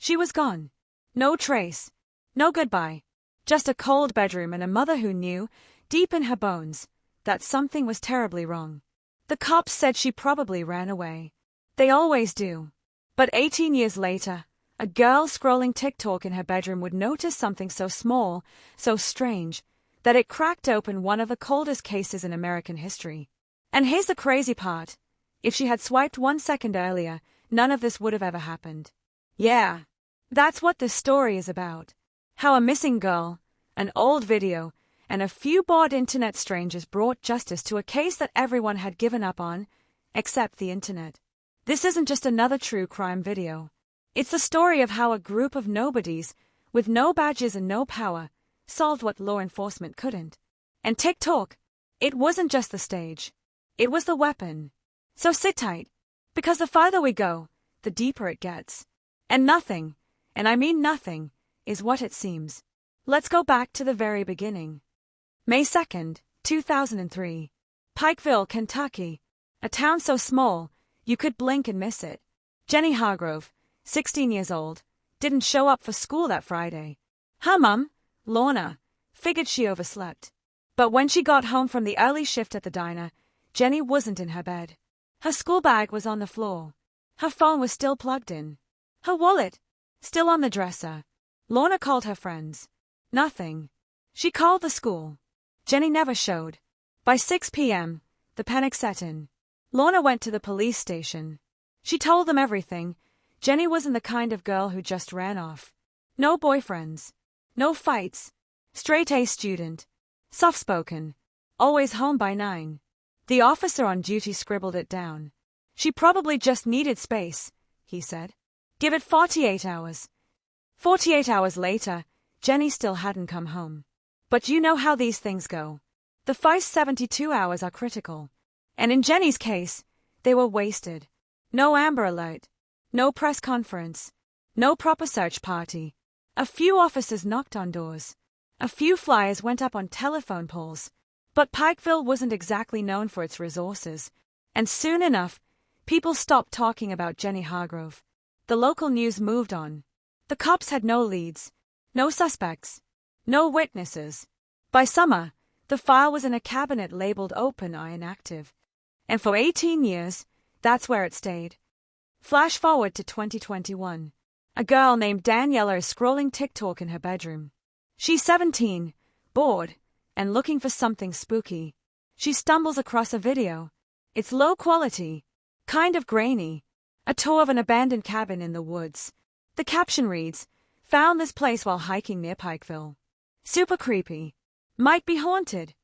She was gone. No trace. No goodbye. Just a cold bedroom and a mother who knew, deep in her bones, that something was terribly wrong. The cops said she probably ran away. They always do. But 18 years later, a girl scrolling TikTok in her bedroom would notice something so small, so strange, that it cracked open one of the coldest cases in American history. And here's the crazy part. If she had swiped 1 second earlier, none of this would have ever happened. Yeah, that's what this story is about. How a missing girl, an old video, and a few bored internet strangers brought justice to a case that everyone had given up on, except the internet. This isn't just another true crime video. It's the story of how a group of nobodies, with no badges and no power, solved what law enforcement couldn't. And TikTok, it wasn't just the stage. It was the weapon. So sit tight, because the farther we go, the deeper it gets. And nothing, and I mean nothing, is what it seems. Let's go back to the very beginning. May 2nd, 2003. Pikeville, Kentucky. A town so small, you could blink and miss it. Jenny Hargrove, 16 years old, didn't show up for school that Friday. Her mum, Lorna, figured she overslept. But when she got home from the early shift at the diner, Jenny wasn't in her bed. Her school bag was on the floor. Her phone was still plugged in. Her wallet, still on the dresser. Lorna called her friends. Nothing. She called the school. Jenny never showed. By 6 p.m., the panic set in. Lorna went to the police station. She told them everything. Jenny wasn't the kind of girl who just ran off. No boyfriends. No fights. Straight A student. Soft-spoken. Always home by 9. The officer on duty scribbled it down. She probably just needed space, he said. Give it 48 hours. 48 hours later, Jenny still hadn't come home. But you know how these things go. The first 72 hours are critical. And in Jenny's case, they were wasted. No Amber Alert. No press conference. No proper search party. A few officers knocked on doors. A few flyers went up on telephone poles. But Pikeville wasn't exactly known for its resources. And soon enough, people stopped talking about Jenny Hargrove. The local news moved on. The cops had no leads. No suspects. No witnesses. By summer, the file was in a cabinet labeled open or inactive. And for 18 years, that's where it stayed. Flash forward to 2021. A girl named Daniela is scrolling TikTok in her bedroom. She's 17, bored, and looking for something spooky. She stumbles across a video. It's low quality, kind of grainy. A tour of an abandoned cabin in the woods. The caption reads, "Found this place while hiking near Pikeville. Super creepy. Might be haunted."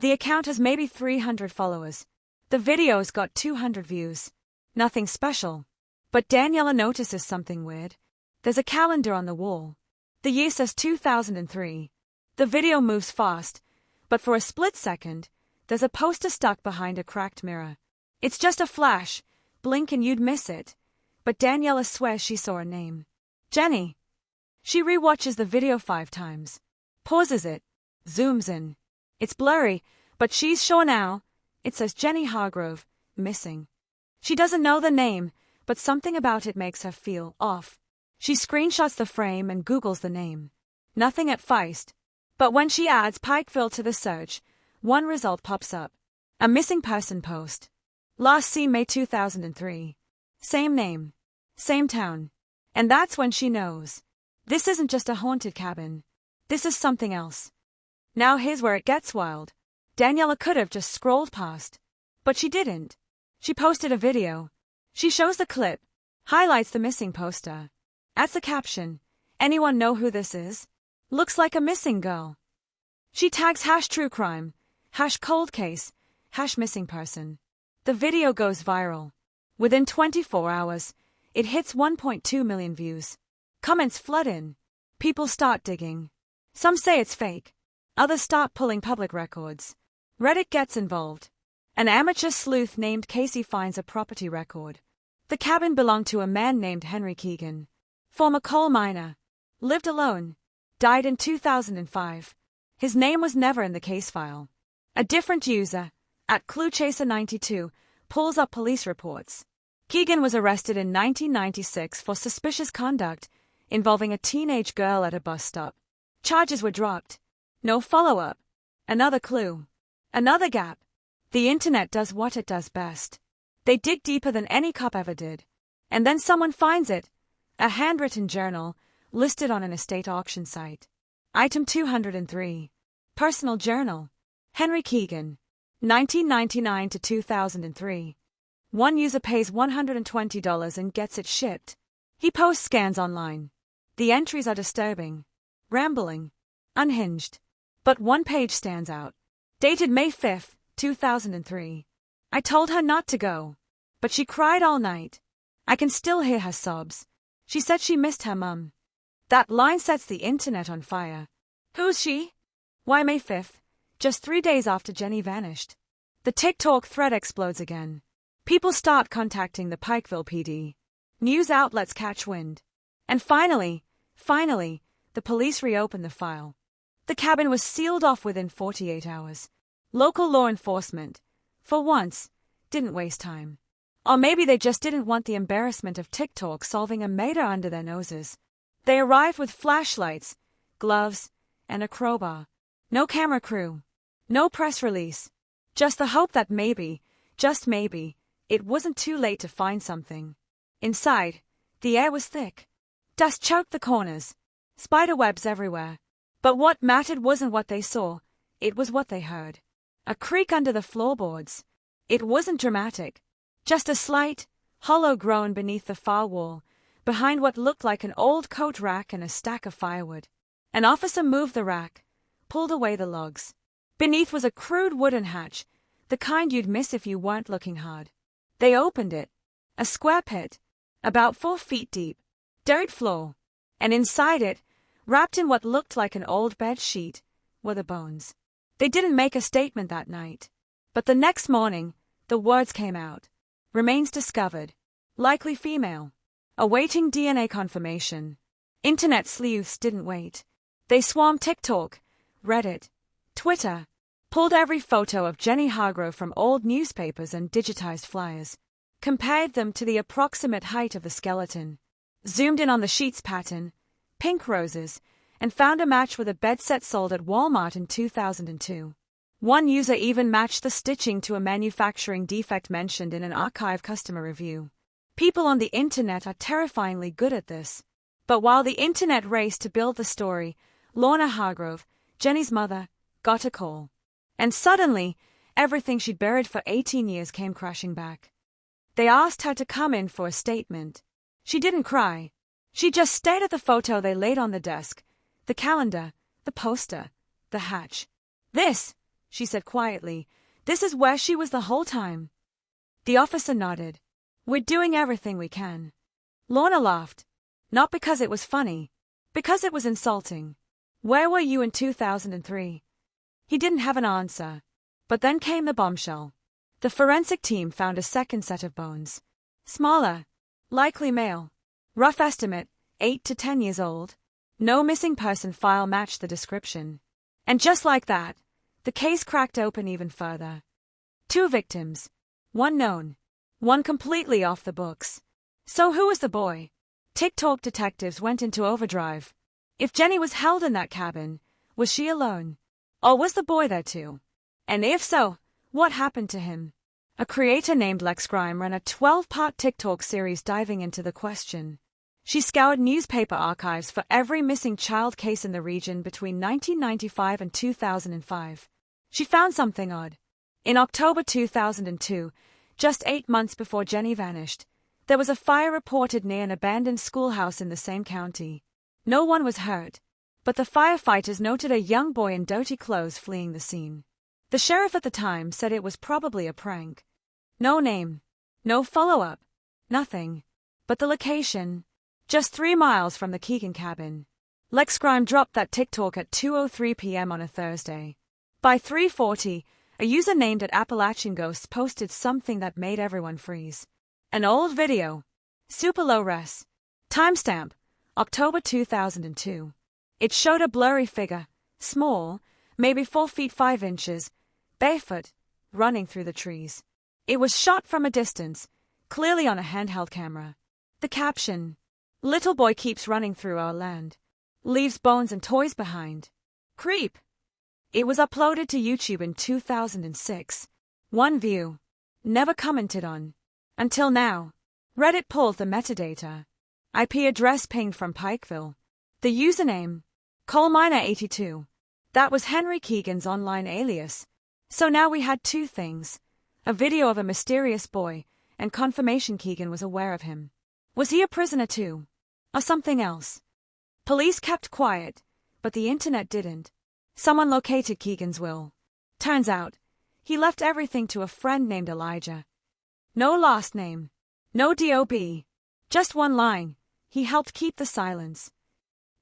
The account has maybe 300 followers. The video's got 200 views. Nothing special. But Daniela notices something weird. There's a calendar on the wall. The year says 2003. The video moves fast, but for a split second, there's a poster stuck behind a cracked mirror. It's just a flash. Blink and you'd miss it. But Daniela swears she saw a name. Jenny. She rewatches the video 5 times. Pauses it. Zooms in. It's blurry, but she's sure now. It says Jenny Hargrove, missing. She doesn't know the name, but something about it makes her feel off. She screenshots the frame and Googles the name. Nothing at first. But when she adds Pikeville to the search, one result pops up. A missing person post. Last seen May 2003. Same name. Same town. And that's when she knows. This isn't just a haunted cabin. This is something else. Now here's where it gets wild. Daniela could have just scrolled past. But she didn't. She posted a video. She shows the clip. Highlights the missing poster. Adds the caption. Anyone know who this is? Looks like a missing girl. She tags #truecrime, #coldcase, #missing person. The video goes viral. Within 24 hours, it hits 1.2 million views. Comments flood in. People start digging. Some say it's fake. Others start pulling public records. Reddit gets involved. An amateur sleuth named Casey finds a property record. The cabin belonged to a man named Henry Keegan. Former coal miner. Lived alone. Died in 2005. His name was never in the case file. A different user, @ClueChaser92, pulls up police reports. Keegan was arrested in 1996 for suspicious conduct involving a teenage girl at a bus stop. Charges were dropped. No follow-up. Another clue. Another gap. The internet does what it does best. They dig deeper than any cop ever did. And then someone finds it. A handwritten journal, listed on an estate auction site. Item 203. Personal journal. Henry Keegan. 1999 to 2003. One user pays $120 and gets it shipped. He posts scans online. The entries are disturbing, rambling, unhinged. But one page stands out. Dated May 5, 2003. I told her not to go, but she cried all night. I can still hear her sobs. She said she missed her mum. That line sets the internet on fire. Who's she? Why May 5th? Just 3 days after Jenny vanished. The TikTok thread explodes again. People start contacting the Pikeville PD. News outlets catch wind. And finally, the police reopen the file. The cabin was sealed off within 48 hours. Local law enforcement, for once, didn't waste time. Or maybe they just didn't want the embarrassment of TikTok solving a murder under their noses. They arrived with flashlights, gloves, and a crowbar. No camera crew. No press release. Just the hope that maybe, just maybe, it wasn't too late to find something. Inside, the air was thick. Dust choked the corners. Spiderwebs everywhere. But what mattered wasn't what they saw, it was what they heard. A creak under the floorboards. It wasn't dramatic. Just a slight, hollow groan beneath the far wall, behind what looked like an old coat rack and a stack of firewood. An officer moved the rack, pulled away the logs. Beneath was a crude wooden hatch, the kind you'd miss if you weren't looking hard. They opened it. A square pit, about 4 feet deep, dirt floor, and inside it, wrapped in what looked like an old bed sheet, were the bones. They didn't make a statement that night. But the next morning, the words came out. Remains discovered. Likely female. Awaiting DNA confirmation. Internet sleuths didn't wait. They swarmed TikTok, Reddit, Twitter, pulled every photo of Jenny Hargrove from old newspapers and digitized flyers, compared them to the approximate height of the skeleton, zoomed in on the sheet's pattern, pink roses, and found a match with a bed set sold at Walmart in 2002. One user even matched the stitching to a manufacturing defect mentioned in an archive customer review. People on the internet are terrifyingly good at this. But while the internet raced to build the story, Lorna Hargrove, Jenny's mother, got a call. And suddenly, everything she'd buried for 18 years came crashing back. They asked her to come in for a statement. She didn't cry. She just stared at the photo they laid on the desk, the calendar, the poster, the hatch. This, she said quietly, this is where she was the whole time. The officer nodded. We're doing everything we can. Lorna laughed. Not because it was funny. Because it was insulting. Where were you in 2003? He didn't have an answer. But then came the bombshell. The forensic team found a second set of bones. Smaller. Likely male. Rough estimate, 8 to 10 years old. No missing person file matched the description. And just like that, the case cracked open even further. 2 victims. One known. One completely off the books. So who was the boy? TikTok detectives went into overdrive. If Jenny was held in that cabin, was she alone? Or was the boy there too? And if so, what happened to him? A creator named Lex Grime ran a 12-part TikTok series diving into the question. She scoured newspaper archives for every missing child case in the region between 1995 and 2005. She found something odd. In October 2002, just 8 months before Jenny vanished, there was a fire reported near an abandoned schoolhouse in the same county. No one was hurt, but the firefighters noted a young boy in dirty clothes fleeing the scene. The sheriff at the time said it was probably a prank. No name, no follow-up, nothing. But the location, just 3 miles from the Keegan cabin. Lex Grime dropped that TikTok at 2:03 p.m. on a Thursday. By 3:40, a user named at Appalachian Ghosts posted something that made everyone freeze. An old video. Super low res. Timestamp, October 2002. It showed a blurry figure, small, maybe 4 feet 5 inches, barefoot, running through the trees. It was shot from a distance, clearly on a handheld camera. The caption, Little boy keeps running through our land. Leaves bones and toys behind. Creep. It was uploaded to YouTube in 2006. 1 view. Never commented on. Until now. Reddit pulled the metadata. IP address pinged from Pikeville. The username. Coalminer82. That was Henry Keegan's online alias. So now we had two things. A video of a mysterious boy, and confirmation Keegan was aware of him. Was he a prisoner too? Or something else? Police kept quiet, but the internet didn't. Someone located Keegan's will. Turns out, he left everything to a friend named Elijah. No last name. No DOB. Just one line. He helped keep the silence.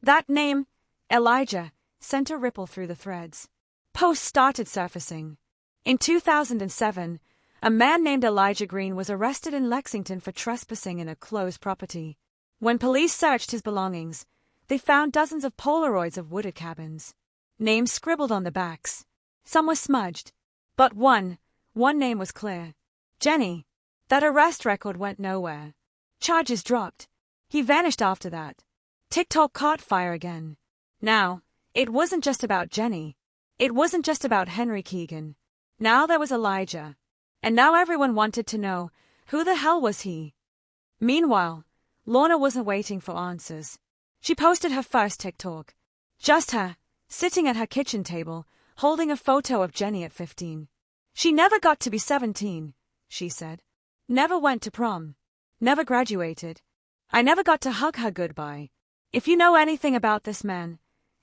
That name, Elijah, sent a ripple through the threads. Posts started surfacing. In 2007, a man named Elijah Green was arrested in Lexington for trespassing in a closed property. When police searched his belongings, they found dozens of Polaroids of wooded cabins. Names scribbled on the backs. Some were smudged. But one name was clear. Jenny. That arrest record went nowhere. Charges dropped. He vanished after that. TikTok caught fire again. Now, it wasn't just about Jenny. It wasn't just about Henry Keegan. Now there was Elijah. And now everyone wanted to know, who the hell was he? Meanwhile, Lorna wasn't waiting for answers. She posted her first TikTok. Just her, sitting at her kitchen table, holding a photo of Jenny at 15. She never got to be 17, she said. Never went to prom. Never graduated. I never got to hug her goodbye. If you know anything about this man,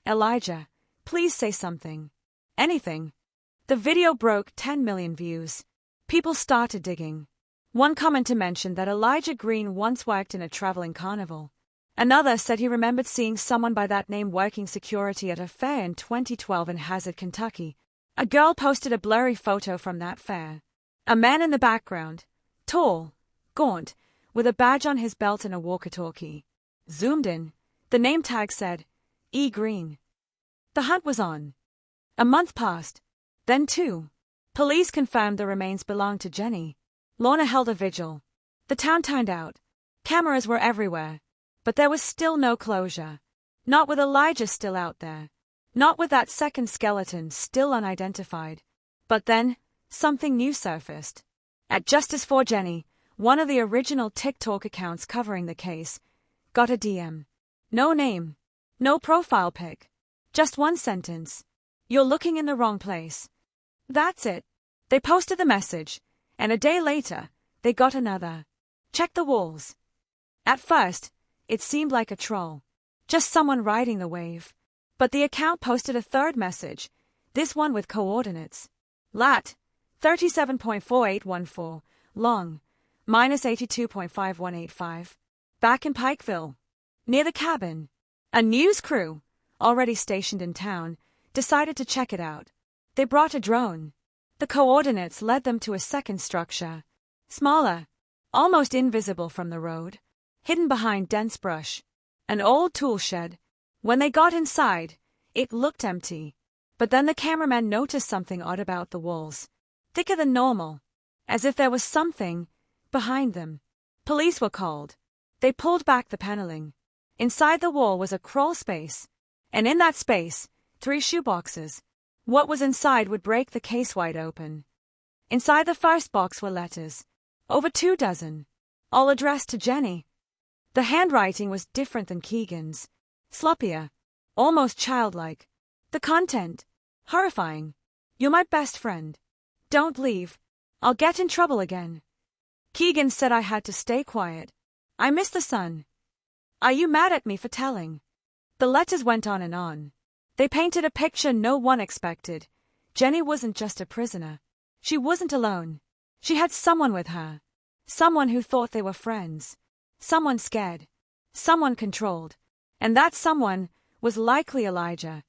Elijah, please say something. Anything. The video broke 10 million views. People started digging. One commenter mentioned that Elijah Green once worked in a traveling carnival. Another said he remembered seeing someone by that name working security at a fair in 2012 in Hazard, Kentucky. A girl posted a blurry photo from that fair. A man in the background, tall, gaunt, with a badge on his belt and a walkie-talkie. Zoomed in, the name tag said, E. Green. The hunt was on. A month passed. Then 2. Police confirmed the remains belonged to Jenny. Lorna held a vigil. The town turned out. Cameras were everywhere. But there was still no closure. Not with Elijah still out there. Not with that second skeleton still unidentified. But then, something new surfaced. At Justice for Jenny, one of the original TikTok accounts covering the case, got a DM. No name. No profile pic. Just one sentence. You're looking in the wrong place. That's it. They posted the message, and a day later, they got another. Check the walls. At first, it seemed like a troll. Just someone riding the wave. But the account posted a third message, this one with coordinates. Lat. 37.4814. Long. Minus 82.5185. Back in Pikeville. Near the cabin. A news crew, already stationed in town, decided to check it out. They brought a drone. The coordinates led them to a second structure. Smaller. Almost invisible from the road. Hidden behind dense brush. An old tool shed. When they got inside, it looked empty. But then the cameraman noticed something odd about the walls. Thicker than normal. As if there was something behind them. Police were called. They pulled back the paneling. Inside the wall was a crawl space. And in that space, 3 shoeboxes. What was inside would break the case wide open. Inside the first box were letters. Over 2 dozen. All addressed to Jenny. The handwriting was different than Keegan's. Sloppier. Almost childlike. The content. Horrifying. You're my best friend. Don't leave. I'll get in trouble again. Keegan said I had to stay quiet. I miss the sun. Are you mad at me for telling? The letters went on and on. They painted a picture no one expected. Jenny wasn't just a prisoner. She wasn't alone. She had someone with her. Someone who thought they were friends. Someone scared. Someone controlled. And that someone was likely Elijah.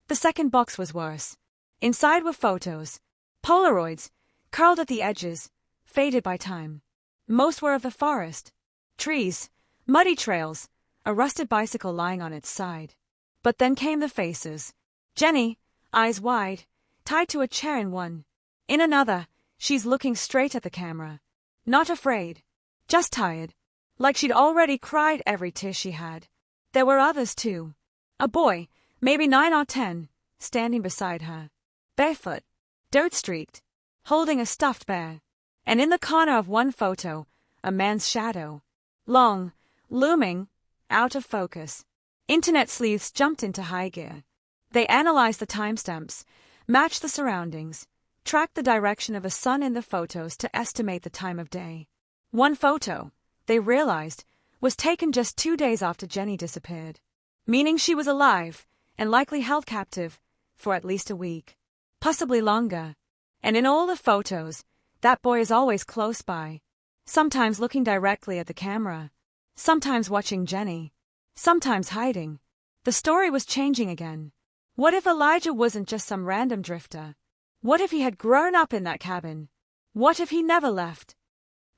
The second box was worse. Inside were photos. Polaroids, curled at the edges, faded by time. Most were of the forest. Trees, muddy trails, a rusted bicycle lying on its side. But then came the faces. Jenny, eyes wide, tied to a chair in one. In another, she's looking straight at the camera. Not afraid. Just tired. Like she'd already cried every tear she had. There were others too. A boy, maybe 9 or 10, standing beside her. Barefoot, dirt-streaked, holding a stuffed bear. And in the corner of one photo, a man's shadow. Long, looming, out of focus. Internet sleuths jumped into high gear. They analyzed the timestamps, matched the surroundings, tracked the direction of the sun in the photos to estimate the time of day. One photo, they realized, was taken just 2 days after Jenny disappeared, meaning she was alive and likely held captive for at least a week, possibly longer. And in all the photos, that boy is always close by, sometimes looking directly at the camera, sometimes watching Jenny, sometimes hiding. The story was changing again. What if Elijah wasn't just some random drifter? What if he had grown up in that cabin? What if he never left?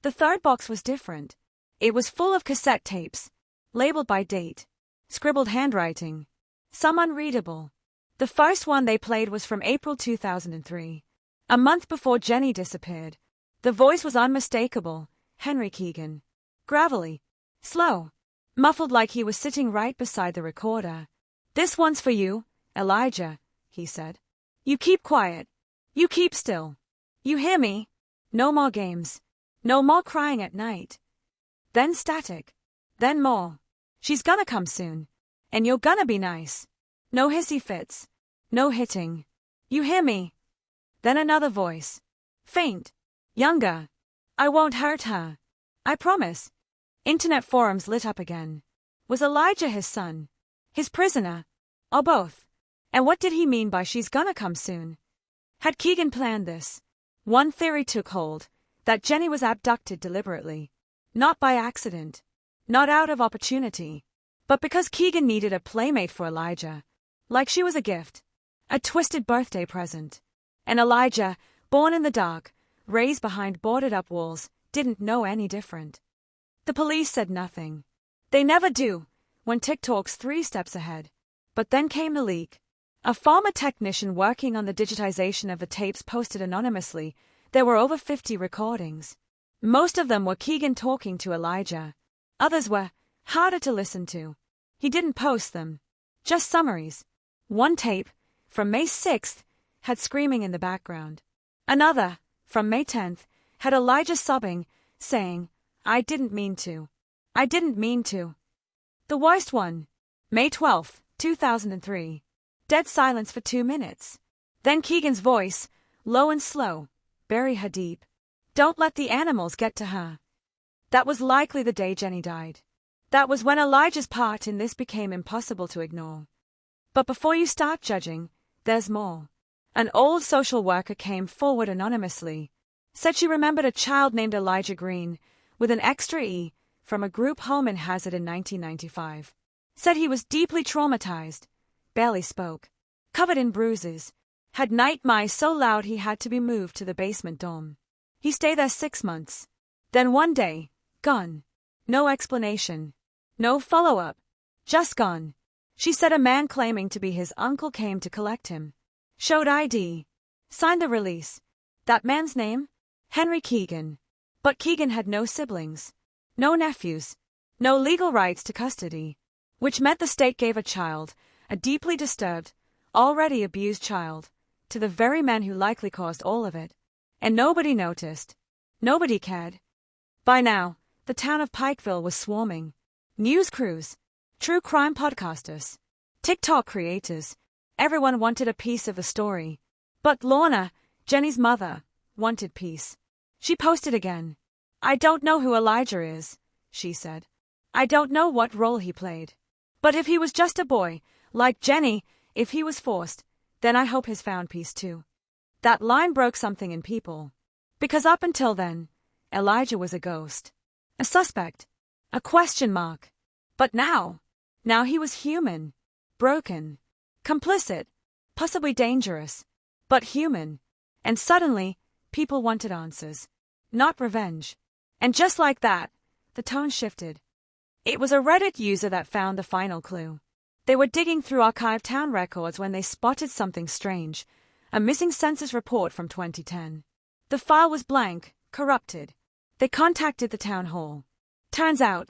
The third box was different. It was full of cassette tapes, labeled by date, scribbled handwriting, some unreadable. The first one they played was from April 2003, a month before Jenny disappeared. The voice was unmistakable, Henry Keegan. Gravelly, slow, muffled like he was sitting right beside the recorder. "This one's for you, Elijah," he said. "You keep quiet. You keep still. You hear me? No more games. No more crying at night." Then static. Then more. "She's gonna come soon. And you're gonna be nice. No hissy fits. No hitting. You hear me?" Then another voice. Faint. Younger. "I won't hurt her. I promise." Internet forums lit up again. Was Elijah his son? His prisoner? Or both? And what did he mean by "she's gonna come soon"? Had Keegan planned this? One theory took hold, that Jenny was abducted deliberately. Not by accident. Not out of opportunity. But because Keegan needed a playmate for Elijah. Like she was a gift. A twisted birthday present. And Elijah, born in the dark, raised behind boarded-up walls, didn't know any different. The police said nothing. They never do, when TikTok's 3 steps ahead. But then came the leak. A former technician working on the digitization of the tapes posted anonymously. There were over 50 recordings. Most of them were Keegan talking to Elijah. Others were harder to listen to. He didn't post them. Just summaries. One tape, from May 6th, had screaming in the background. Another, from May 10th, had Elijah sobbing, saying, "I didn't mean to. I didn't mean to." The worst one, May 12th, 2003. Dead silence for 2 minutes. Then Keegan's voice, low and slow. "Bury her deep. Don't let the animals get to her." That was likely the day Jenny died. That was when Elijah's part in this became impossible to ignore. But before you start judging, there's more. An old social worker came forward anonymously. Said she remembered a child named Elijah Green, with an extra E, from a group home in Hazard in 1995. Said he was deeply traumatized. Barely spoke. Covered in bruises. Had nightmares so loud he had to be moved to the basement dorm. He stayed there 6 months. Then one day, gone. No explanation. No follow-up. Just gone. She said a man claiming to be his uncle came to collect him. Showed ID. Signed the release. That man's name? Henry Keegan. But Keegan had no siblings. No nephews. No legal rights to custody. Which meant the state gave a child, a deeply disturbed, already abused child, to the very man who likely caused all of it. And nobody noticed. Nobody cared. By now, the town of Pikeville was swarming. News crews, true crime podcasters, TikTok creators, everyone wanted a piece of the story. But Lorna, Jenny's mother, wanted peace. She posted again. "I don't know who Elijah is," she said. "I don't know what role he played. But if he was just a boy, like Jenny, if he was forced, then I hope he's found peace too." That line broke something in people. Because up until then, Elijah was a ghost. A suspect. A question mark. But now he was human. Broken. Complicit. Possibly dangerous. But human. And suddenly, people wanted answers. Not revenge. And just like that, the tone shifted. It was a Reddit user that found the final clue. They were digging through archived town records when they spotted something strange. A missing census report from 2010. The file was blank, corrupted. They contacted the town hall. Turns out,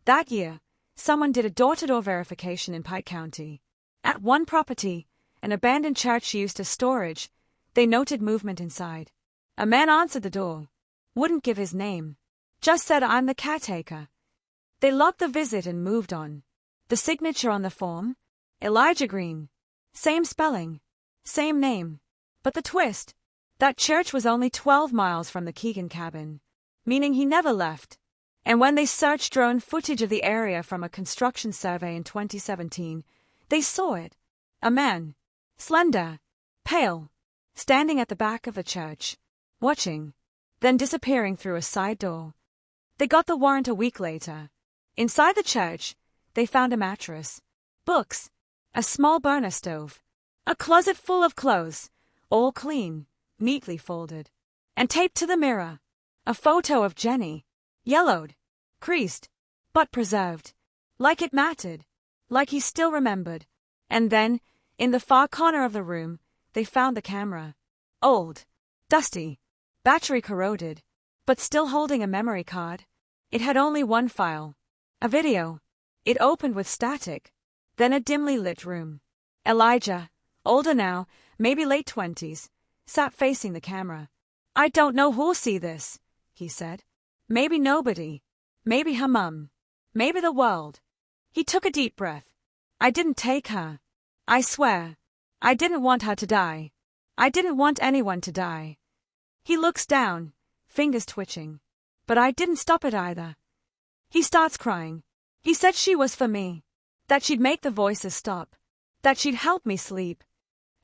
that year, someone did a door-to-door verification in Pike County. At one property, an abandoned church used as storage, they noted movement inside. A man answered the door. Wouldn't give his name. Just said, "I'm the caretaker." They logged the visit and moved on. The signature on the form? Elijah Green. Same spelling. Same name. But the twist? That church was only 12 miles from the Keegan cabin, meaning he never left. And when they searched drone footage of the area from a construction survey in 2017, they saw it. A man. Slender. Pale. Standing at the back of the church. Watching. Then disappearing through a side door. They got the warrant a week later. Inside the church, they found a mattress, books, a small burner stove, a closet full of clothes, all clean, neatly folded, and taped to the mirror. A photo of Jenny, yellowed, creased, but preserved, like it mattered, like he still remembered. And then, in the far corner of the room, they found the camera. Old, dusty, battery corroded, but still holding a memory card. It had only one file. A video. It opened with static. Then a dimly lit room. Elijah, older now, maybe late 20s, sat facing the camera. "I don't know who'll see this," he said. "Maybe nobody. Maybe her mum. Maybe the world." He took a deep breath. "I didn't take her. I swear. I didn't want her to die. I didn't want anyone to die." He looks down, fingers twitching. "But I didn't stop it either." He starts crying. He said she was for me. That she'd make the voices stop. That she'd help me sleep.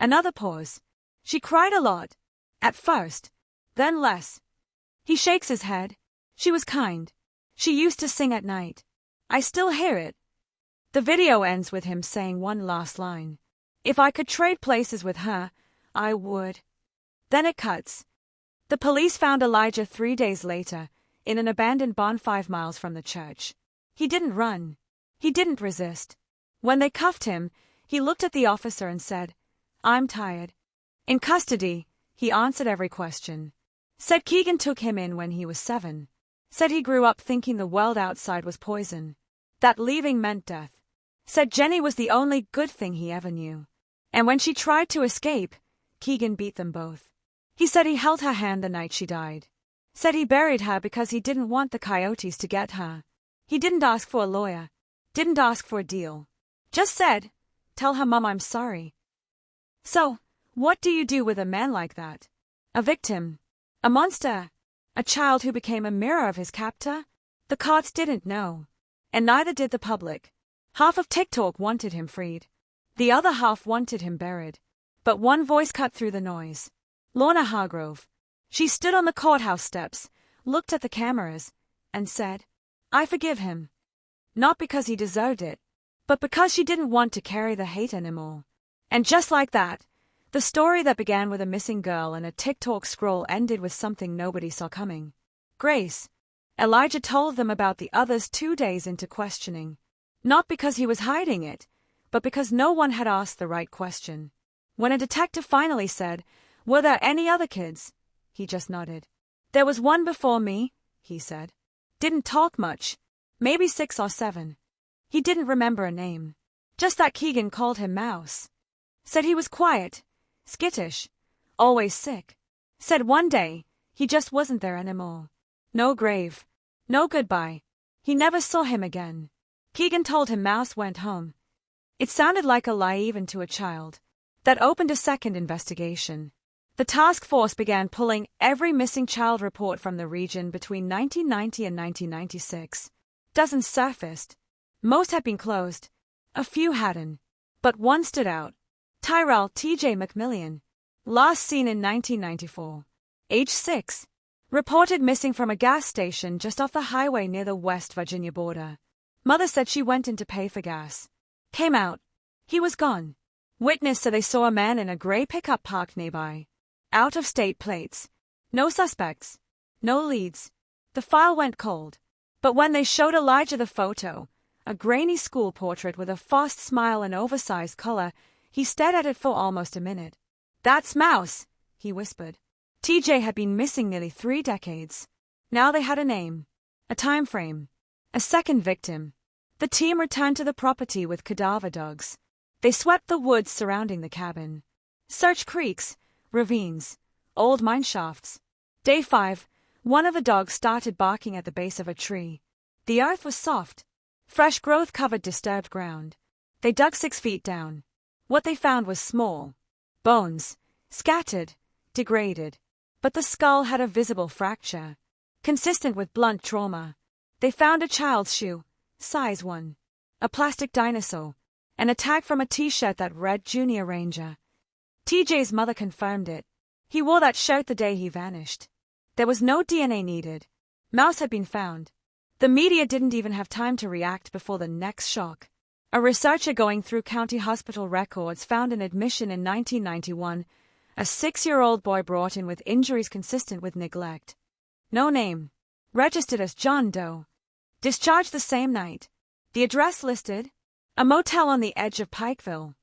Another pause. "She cried a lot. At first. Then less." He shakes his head. "She was kind. She used to sing at night. I still hear it." The video ends with him saying one last line. "If I could trade places with her, I would." Then it cuts. The police found Elijah 3 days later, in an abandoned barn 5 miles from the church. He didn't run. He didn't resist. When they cuffed him, he looked at the officer and said, "I'm tired." In custody, he answered every question. Said Keegan took him in when he was 7. Said he grew up thinking the world outside was poison. That leaving meant death. Said Jenny was the only good thing he ever knew. And when she tried to escape, Keegan beat them both. He said he held her hand the night she died. Said he buried her because he didn't want the coyotes to get her. He didn't ask for a lawyer. Didn't ask for a deal. Just said, "Tell her mum I'm sorry." So, what do you do with a man like that? A victim? A monster? A child who became a mirror of his captor? The courts didn't know. And neither did the public. Half of TikTok wanted him freed. The other half wanted him buried. But one voice cut through the noise. Lorna Hargrove. She stood on the courthouse steps, looked at the cameras, and said, "I forgive him." Not because he deserved it, but because she didn't want to carry the hate anymore. And just like that, the story that began with a missing girl and a TikTok scroll ended with something nobody saw coming. Grace. Elijah told them about the others 2 days into questioning. Not because he was hiding it, but because no one had asked the right question. When a detective finally said, "Were there any other kids?" he just nodded. "There was one before me," he said. Didn't talk much. Maybe 6 or 7. He didn't remember a name. Just that Keegan called him Mouse. Said he was quiet, skittish, always sick. Said one day, he just wasn't there anymore. No grave. No goodbye. He never saw him again. Keegan told him Mouse went home. It sounded like a lie even to a child. That opened a second investigation. The task force began pulling every missing child report from the region between 1990 and 1996. Dozens surfaced. Most had been closed. A few hadn't. But one stood out. Tyrell T.J. McMillian. Last seen in 1994. Age 6. Reported missing from a gas station just off the highway near the West Virginia border. Mother said she went in to pay for gas. Came out. He was gone. Witness said they saw a man in a gray pickup parked nearby. Out-of-state plates. No suspects. No leads. The file went cold. But when they showed Elijah the photo, a grainy school portrait with a forced smile and oversized collar, he stared at it for almost a minute. "That's Mouse," he whispered. TJ had been missing nearly 3 decades. Now they had a name. A time frame. A second victim. The team returned to the property with cadaver dogs. They swept the woods surrounding the cabin. Searched creeks, ravines, old mine shafts. Day 5, one of the dogs started barking at the base of a tree. The earth was soft. Fresh growth covered disturbed ground. They dug 6 feet down. What they found was small bones, scattered, degraded. But the skull had a visible fracture, consistent with blunt trauma. They found a child's shoe, size 1, a plastic dinosaur, and a tag from a t-shirt that read Junior Ranger. TJ's mother confirmed it. He wore that shirt the day he vanished. There was no DNA needed. Mouse had been found. The media didn't even have time to react before the next shock. A researcher going through county hospital records found an admission in 1991, a 6-year-old boy brought in with injuries consistent with neglect. No name. Registered as John Doe. Discharged the same night. The address listed? A motel on the edge of Pikeville.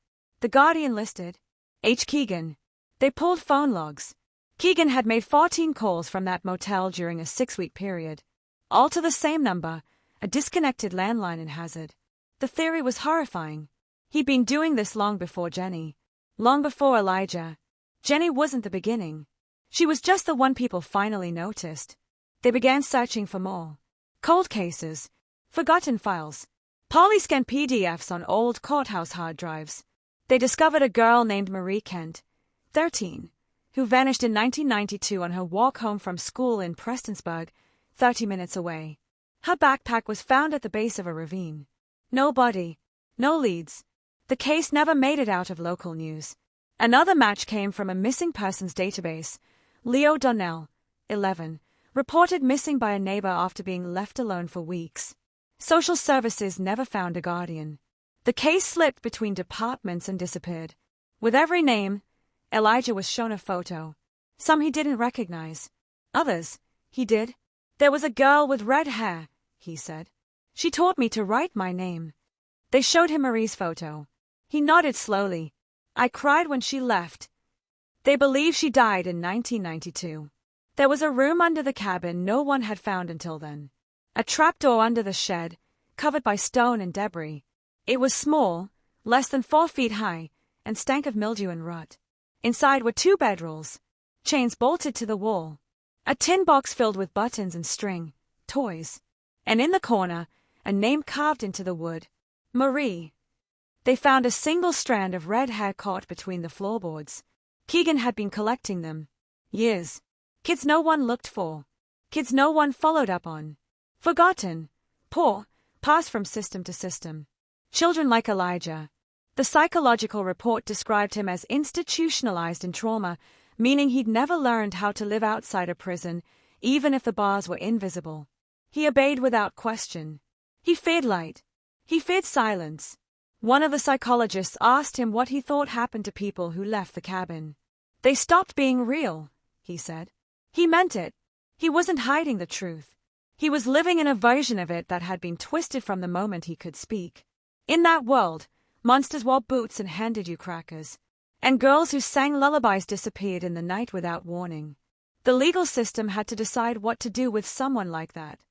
The Guardian listed? H. Keegan. They pulled phone logs. Keegan had made 14 calls from that motel during a 6-week period. All to the same number, a disconnected landline in Hazard. The theory was horrifying. He'd been doing this long before Jenny. Long before Elijah. Jenny wasn't the beginning. She was just the one people finally noticed. They began searching for more. Cold cases. Forgotten files. Polyscan PDFs on old courthouse hard drives. They discovered a girl named Marie Kent, 13, who vanished in 1992 on her walk home from school in Prestonsburg, 30 minutes away. Her backpack was found at the base of a ravine. No body. No leads. The case never made it out of local news. Another match came from a missing persons database. Leo Donnell, 11, reported missing by a neighbor after being left alone for weeks. Social services never found a guardian. The case slipped between departments and disappeared. With every name, Elijah was shown a photo. Some he didn't recognize. Others, he did. There was a girl with red hair, he said. She taught me to write my name. They showed him Marie's photo. He nodded slowly. I cried when she left. They believe she died in 1992. There was a room under the cabin no one had found until then. A trapdoor under the shed, covered by stone and debris. It was small, less than 4 feet high, and stank of mildew and rot. Inside were 2 bedrolls, chains bolted to the wall, a tin box filled with buttons and string, toys, and in the corner, a name carved into the wood, Marie. They found a single strand of red hair caught between the floorboards. Keegan had been collecting them. Years. Kids no one looked for. Kids no one followed up on. Forgotten. Poor. Passed from system to system. Children like Elijah. The psychological report described him as institutionalized in trauma, meaning he'd never learned how to live outside a prison, even if the bars were invisible. He obeyed without question. He feared light. He feared silence. One of the psychologists asked him what he thought happened to people who left the cabin. They stopped being real, he said. He meant it. He wasn't hiding the truth. He was living in a version of it that had been twisted from the moment he could speak. In that world, monsters wore boots and handed you crackers. And girls who sang lullabies disappeared in the night without warning. The legal system had to decide what to do with someone like that.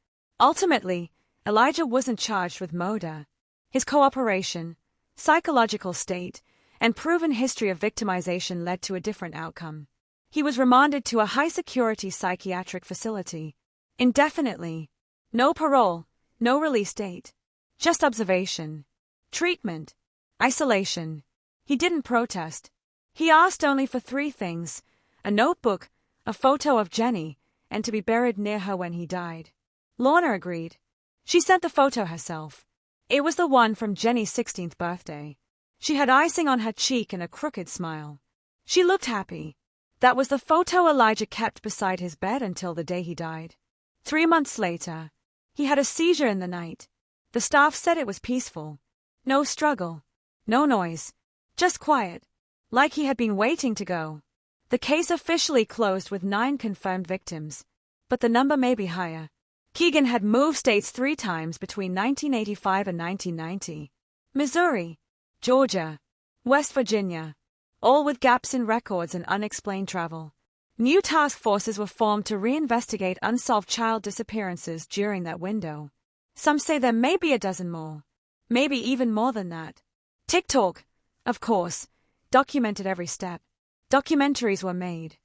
Ultimately, Elijah wasn't charged with murder. His cooperation, psychological state, and proven history of victimization led to a different outcome. He was remanded to a high-security psychiatric facility. Indefinitely. No parole, no release date. Just observation. Treatment. Isolation. He didn't protest. He asked only for 3 things: a notebook, a photo of Jenny, and to be buried near her when he died. Lorna agreed. She sent the photo herself. It was the one from Jenny's 16th birthday. She had icing on her cheek and a crooked smile. She looked happy. That was the photo Elijah kept beside his bed until the day he died. 3 months later, he had a seizure in the night. The staff said it was peaceful. No struggle. No noise. Just quiet. Like he had been waiting to go. The case officially closed with 9 confirmed victims. But the number may be higher. Keegan had moved states 3 times between 1985 and 1990. Missouri, Georgia, West Virginia, all with gaps in records and unexplained travel. New task forces were formed to reinvestigate unsolved child disappearances during that window. Some say there may be a dozen more. Maybe even more than that. TikTok, of course, documented every step. Documentaries were made.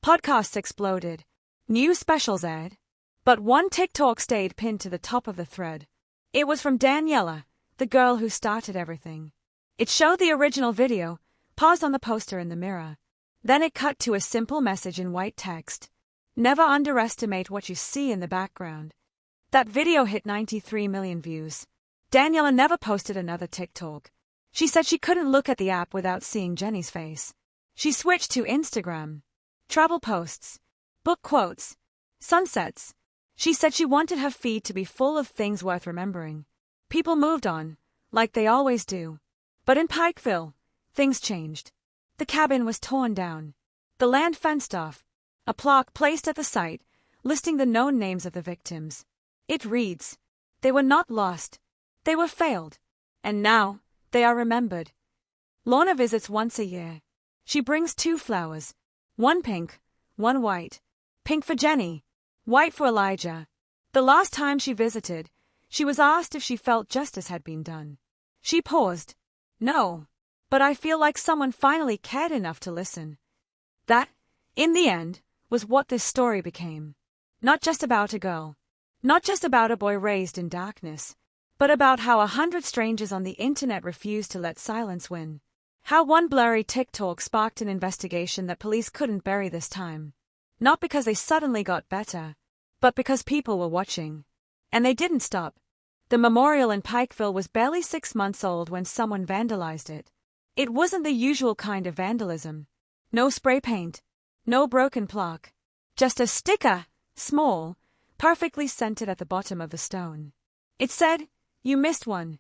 Podcasts exploded. New specials aired. But one TikTok stayed pinned to the top of the thread. It was from Daniela, the girl who started everything. It showed the original video, paused on the poster in the mirror. Then it cut to a simple message in white text. Never underestimate what you see in the background. That video hit 93 million views. Daniela never posted another TikTok. She said she couldn't look at the app without seeing Jenny's face. She switched to Instagram. Travel posts. Book quotes. Sunsets. She said she wanted her feed to be full of things worth remembering. People moved on, like they always do. But in Pikeville, things changed. The cabin was torn down. The land fenced off. A plaque placed at the site, listing the known names of the victims. It reads, "They were not lost. They were failed. And now, they are remembered." Lorna visits once a year. She brings 2 flowers. One pink, one white. Pink for Jenny, white for Elijah. The last time she visited, she was asked if she felt justice had been done. She paused. "No. But I feel like someone finally cared enough to listen." That, in the end, was what this story became. Not just about a girl. Not just about a boy raised in darkness. But about how 100 strangers on the internet refused to let silence win. How one blurry TikTok sparked an investigation that police couldn't bury this time. Not because they suddenly got better, but because people were watching. And they didn't stop. The memorial in Pikeville was barely 6 months old when someone vandalized it. It wasn't the usual kind of vandalism. No spray paint. No broken plaque. Just a sticker, small, perfectly centered at the bottom of the stone. It said, "You missed one."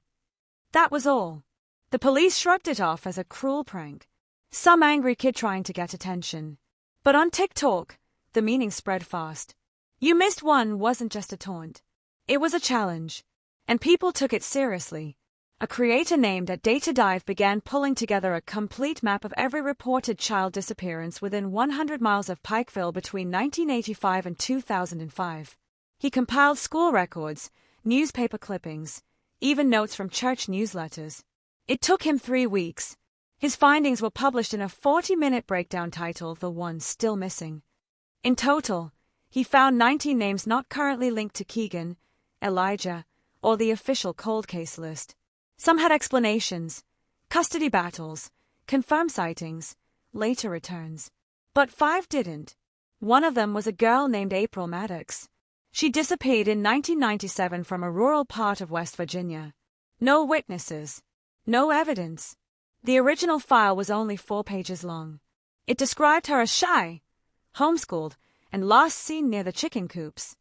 That was all. The police shrugged it off as a cruel prank. Some angry kid trying to get attention. But on TikTok, the meaning spread fast. "You missed one" wasn't just a taunt. It was a challenge. And people took it seriously. A creator named @DataDive began pulling together a complete map of every reported child disappearance within 100 miles of Pikeville between 1985 and 2005. He compiled school records, newspaper clippings, even notes from church newsletters. It took him 3 weeks. His findings were published in a 40-minute breakdown titled "The Ones Still Missing." In total, he found 19 names not currently linked to Keegan, Elijah, or the official cold case list. Some had explanations, custody battles, confirmed sightings, later returns. But 5 didn't. One of them was a girl named April Maddox. She disappeared in 1997 from a rural part of West Virginia. No witnesses. No evidence. The original file was only 4 pages long. It described her as shy, homeschooled, and last seen near the chicken coops.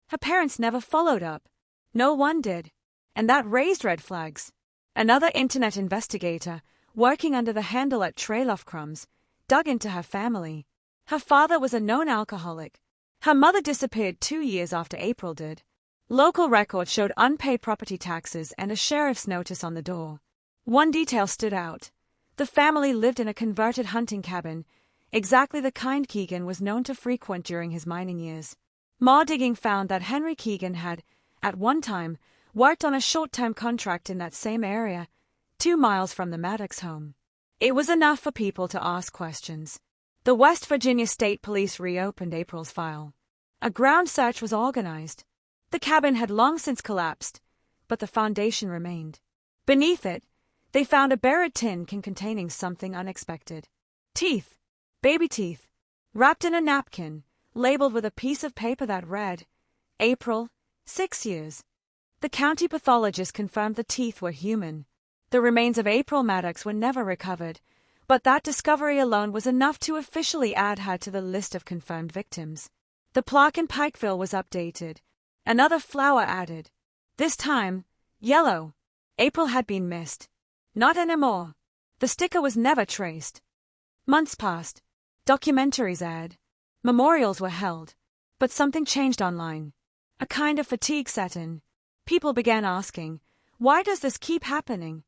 Her parents never followed up. No one did. And that raised red flags. Another internet investigator, working under the handle @TrailOffCrumbs, dug into her family. Her father was a known alcoholic. Her mother disappeared 2 years after April did. Local records showed unpaid property taxes and a sheriff's notice on the door. One detail stood out. The family lived in a converted hunting cabin, exactly the kind Keegan was known to frequent during his mining years. More digging found that Henry Keegan had, at one time, worked on a short-term contract in that same area, 2 miles from the Maddox home. It was enough for people to ask questions. The West Virginia State Police reopened April's file. A ground search was organized. The cabin had long since collapsed, but the foundation remained. Beneath it, they found a buried tin can containing something unexpected. Teeth. Baby teeth. Wrapped in a napkin, labeled with a piece of paper that read, "April, 6 years." The county pathologist confirmed the teeth were human. The remains of April Maddox were never recovered, but that discovery alone was enough to officially add her to the list of confirmed victims. The plaque in Pikeville was updated. Another flower added. This time, yellow. April had been missed. Not anymore. The sticker was never traced. Months passed. Documentaries aired. Memorials were held. But something changed online. A kind of fatigue set in. People began asking, why does this keep happening?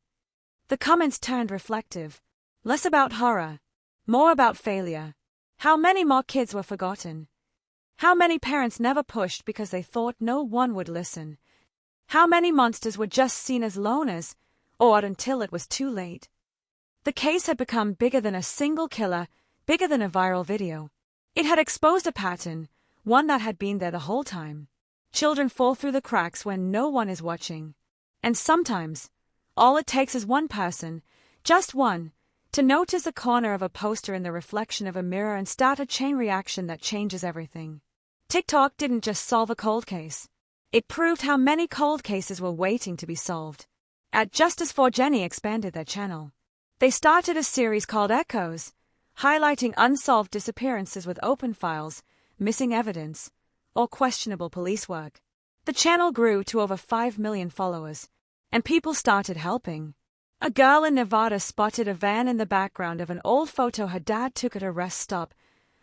The comments turned reflective. Less about horror. More about failure. How many more kids were forgotten? How many parents never pushed because they thought no one would listen? How many monsters were just seen as loners, or until it was too late? The case had become bigger than a single killer, bigger than a viral video. It had exposed a pattern, one that had been there the whole time. Children fall through the cracks when no one is watching. And sometimes, all it takes is one person, just one, to notice a corner of a poster in the reflection of a mirror and start a chain reaction that changes everything. TikTok didn't just solve a cold case. It proved how many cold cases were waiting to be solved. At Justice for Jenny expanded their channel. They started a series called Echoes, highlighting unsolved disappearances with open files, missing evidence, or questionable police work. The channel grew to over 5 million followers, and people started helping. A girl in Nevada spotted a van in the background of an old photo her dad took at a rest stop,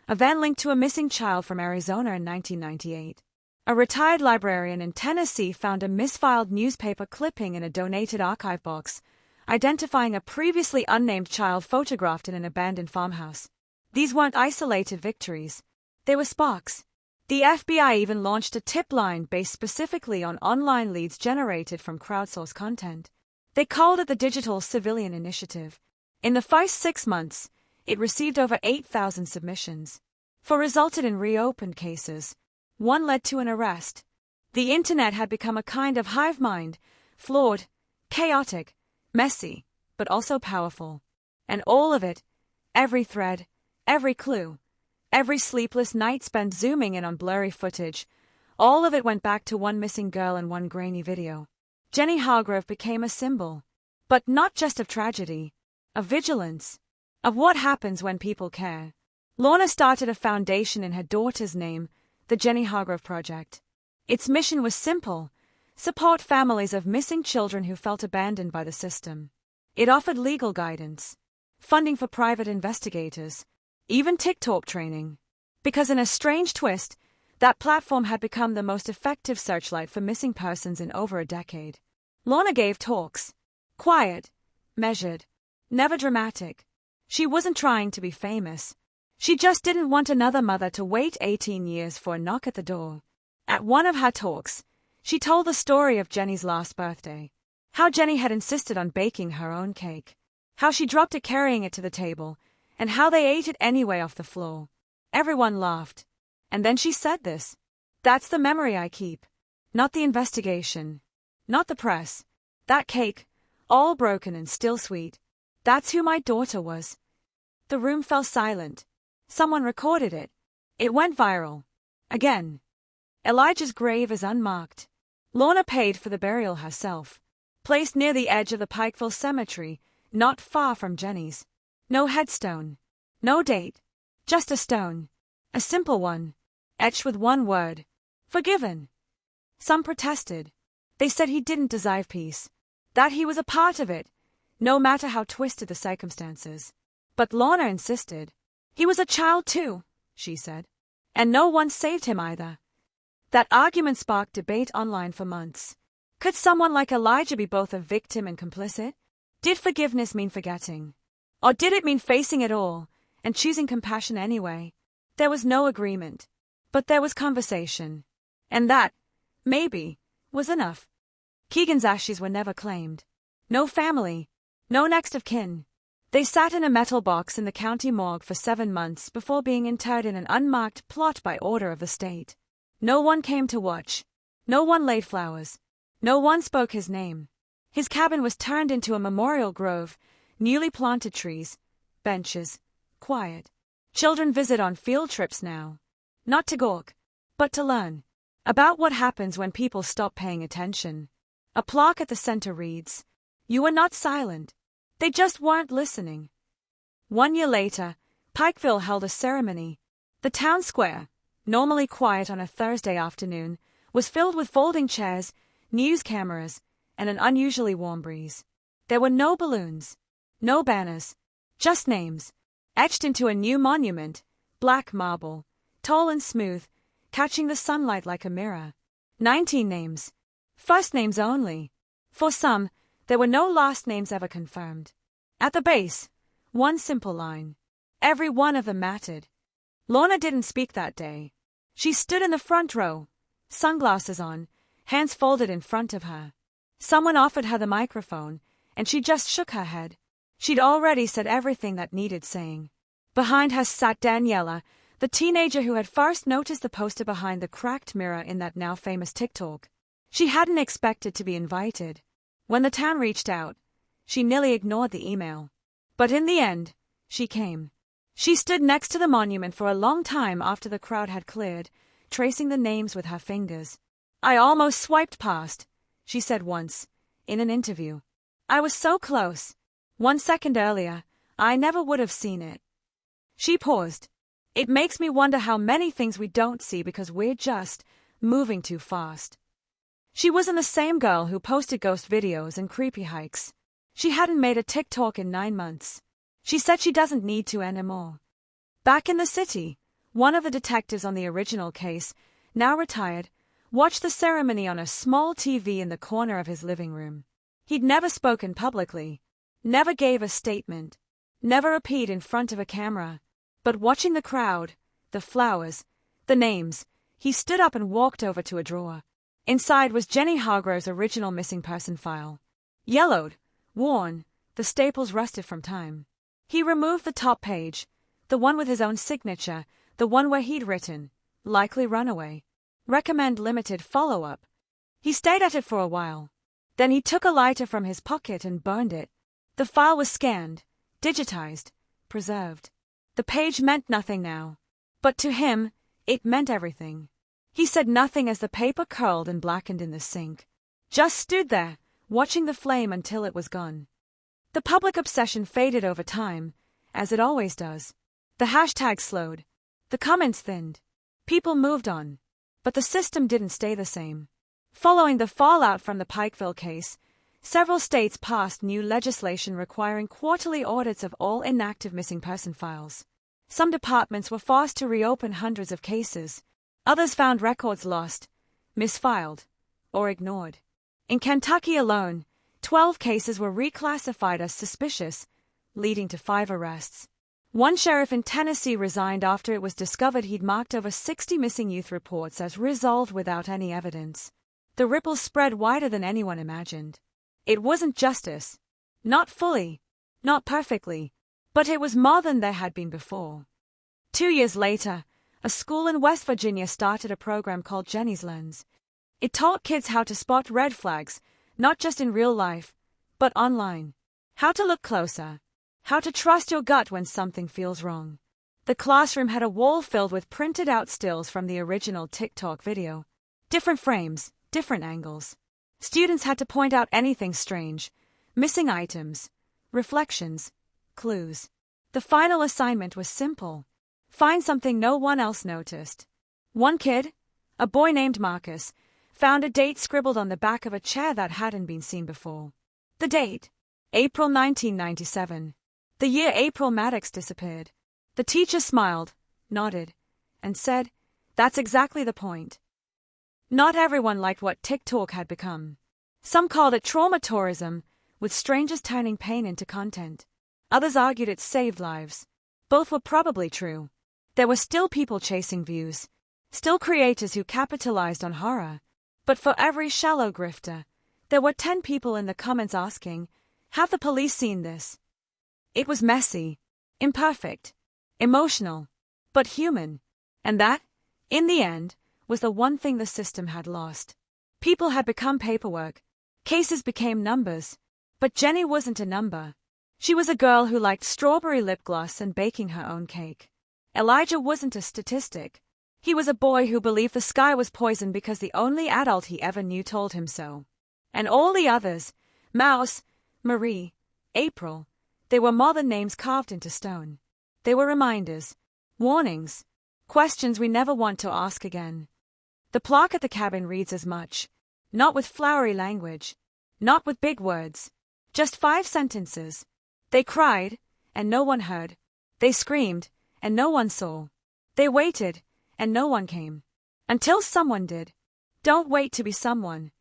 a van linked to a missing child from Arizona in 1998. A retired librarian in Tennessee found a misfiled newspaper clipping in a donated archive box, identifying a previously unnamed child photographed in an abandoned farmhouse. These weren't isolated victories. They were sparks. The FBI even launched a tip line based specifically on online leads generated from crowdsourced content. They called it the Digital Civilian Initiative. In the first 6 months, it received over 8,000 submissions. 4 resulted in reopened cases. 1 led to an arrest. The internet had become a kind of hive mind, flawed, chaotic, messy, but also powerful. And all of it, every thread, every clue, every sleepless night spent zooming in on blurry footage, all of it went back to one missing girl and one grainy video. Jenny Hargrove became a symbol, but not just of tragedy, of vigilance, of what happens when people care. Lorna started a foundation in her daughter's name, the Jenny Hargrove Project. Its mission was simple: support families of missing children who felt abandoned by the system. It offered legal guidance, funding for private investigators, even TikTok training. Because in a strange twist, that platform had become the most effective searchlight for missing persons in over a decade. Lorna gave talks. Quiet, measured, never dramatic. She wasn't trying to be famous. She just didn't want another mother to wait 18 years for a knock at the door. At one of her talks, she told the story of Jenny's last birthday. How Jenny had insisted on baking her own cake. How she dropped it carrying it to the table, and how they ate it anyway off the floor. Everyone laughed. And then she said this: "That's the memory I keep. Not the investigation. Not the press. That cake, all broken and still sweet. That's who my daughter was." The room fell silent. Someone recorded it. It went viral. Again. Elijah's grave is unmarked. Lorna paid for the burial herself. Placed near the edge of the Pikeville Cemetery, not far from Jenny's. No headstone. No date. Just a stone. A simple one. Etched with one word: forgiven. Some protested. They said he didn't deserve peace. That he was a part of it, no matter how twisted the circumstances. But Lorna insisted. He was a child too, she said. And no one saved him either. That argument sparked debate online for months. Could someone like Elijah be both a victim and complicit? Did forgiveness mean forgetting? Or did it mean facing it all, and choosing compassion anyway? There was no agreement. But there was conversation. And that, maybe, was enough. Keegan's ashes were never claimed. No family. No next of kin. They sat in a metal box in the county morgue for 7 months before being interred in an unmarked plot by order of the state. No one came to watch. No one laid flowers. No one spoke his name. His cabin was turned into a memorial grove, newly planted trees, benches, quiet. Children visit on field trips now. Not to gawk, but to learn about what happens when people stop paying attention. A plaque at the center reads, "You were not silent. They just weren't listening." 1 year later, Pikeville held a ceremony. The town square, normally quiet on a Thursday afternoon, was filled with folding chairs, news cameras, and an unusually warm breeze. There were no balloons, no banners, just names, etched into a new monument, black marble, tall and smooth, catching the sunlight like a mirror. 19 names. First names only. For some, there were no last names ever confirmed. At the base, one simple line. Every one of them mattered. Lorna didn't speak that day. She stood in the front row, sunglasses on, hands folded in front of her. Someone offered her the microphone, and she just shook her head. She'd already said everything that needed saying. Behind her sat Daniela, the teenager who had first noticed the poster behind the cracked mirror in that now famous TikTok. She hadn't expected to be invited. When the town reached out, she nearly ignored the email. But in the end, she came. She stood next to the monument for a long time after the crowd had cleared, tracing the names with her fingers. "I almost swiped past," she said once, in an interview. "I was so close. 1 second earlier, I never would have seen it." She paused. "It makes me wonder how many things we don't see because we're just moving too fast." She wasn't the same girl who posted ghost videos and creepy hikes. She hadn't made a TikTok in 9 months. She said she doesn't need to anymore. Back in the city, one of the detectives on the original case, now retired, watched the ceremony on a small TV in the corner of his living room. He'd never spoken publicly, never gave a statement, never appeared in front of a camera. But watching the crowd, the flowers, the names, he stood up and walked over to a drawer. Inside was Jenny Hargrove's original missing person file. Yellowed, worn, the staples rusted from time. He removed the top page, the one with his own signature, the one where he'd written, "Likely runaway. Recommend limited follow-up." He stayed at it for a while. Then he took a lighter from his pocket and burned it. The file was scanned, digitized, preserved. The page meant nothing now. But to him, it meant everything. He said nothing as the paper curled and blackened in the sink. Just stood there, watching the flame until it was gone. The public obsession faded over time, as it always does. The hashtag slowed. The comments thinned. People moved on. But the system didn't stay the same. Following the fallout from the Pikeville case, several states passed new legislation requiring quarterly audits of all inactive missing person files. Some departments were forced to reopen hundreds of cases. Others found records lost, misfiled, or ignored. In Kentucky alone, 12 cases were reclassified as suspicious, leading to 5 arrests. One sheriff in Tennessee resigned after it was discovered he'd marked over 60 missing youth reports as resolved without any evidence. The ripple spread wider than anyone imagined. It wasn't justice. Not fully. Not perfectly. But it was more than there had been before. 2 years later, a school in West Virginia started a program called Jenny's Lens. It taught kids how to spot red flags, not just in real life, but online. How to look closer. How to trust your gut when something feels wrong. The classroom had a wall filled with printed out stills from the original TikTok video. Different frames, different angles. Students had to point out anything strange, missing items, reflections, clues. The final assignment was simple. Find something no one else noticed. One kid, a boy named Marcus, found a date scribbled on the back of a chair that hadn't been seen before. The date, April 1997. The year April Maddox disappeared. The teacher smiled, nodded, and said, "That's exactly the point." Not everyone liked what TikTok had become. Some called it trauma tourism, with strangers turning pain into content. Others argued it saved lives. Both were probably true. There were still people chasing views, still creators who capitalized on horror. But for every shallow grifter, there were 10 people in the comments asking, "Have the police seen this?" It was messy, imperfect, emotional, but human. And that, in the end, was the one thing the system had lost. People had become paperwork. Cases became numbers. But Jenny wasn't a number. She was a girl who liked strawberry lip gloss and baking her own cake. Elijah wasn't a statistic. He was a boy who believed the sky was poison because the only adult he ever knew told him so. And all the others, Mouse, Marie, April, they were more than names carved into stone. They were reminders, warnings, questions we never want to ask again. The plaque at the cabin reads as much, not with flowery language, not with big words, just 5 sentences. They cried, and no one heard. They screamed, and no one saw. They waited, and no one came. Until someone did. Don't wait to be someone.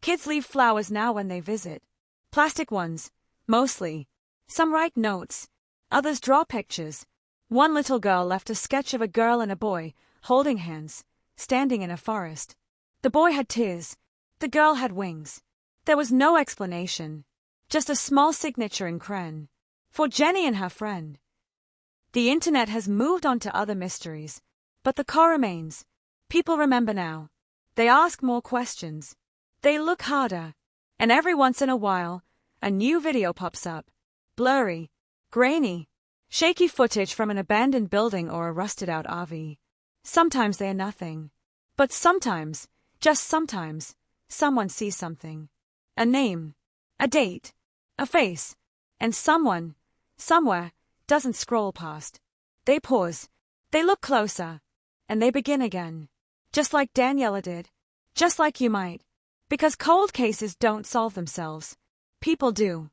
Kids leave flowers now when they visit. Plastic ones, mostly. Some write notes. Others draw pictures. One little girl left a sketch of a girl and a boy, holding hands, standing in a forest. The boy had tears. The girl had wings. There was no explanation. Just a small signature in crayon. For Jenny and her friend. The internet has moved on to other mysteries. But the core remains. People remember now. They ask more questions. They look harder. And every once in a while, a new video pops up. Blurry. Grainy. Shaky footage from an abandoned building or a rusted-out RV. Sometimes they are nothing. But sometimes, just sometimes, someone sees something. A name. A date. A face. And someone, somewhere, doesn't scroll past. They pause. They look closer. And they begin again. Just like Daniela did. Just like you might. Because cold cases don't solve themselves. People do.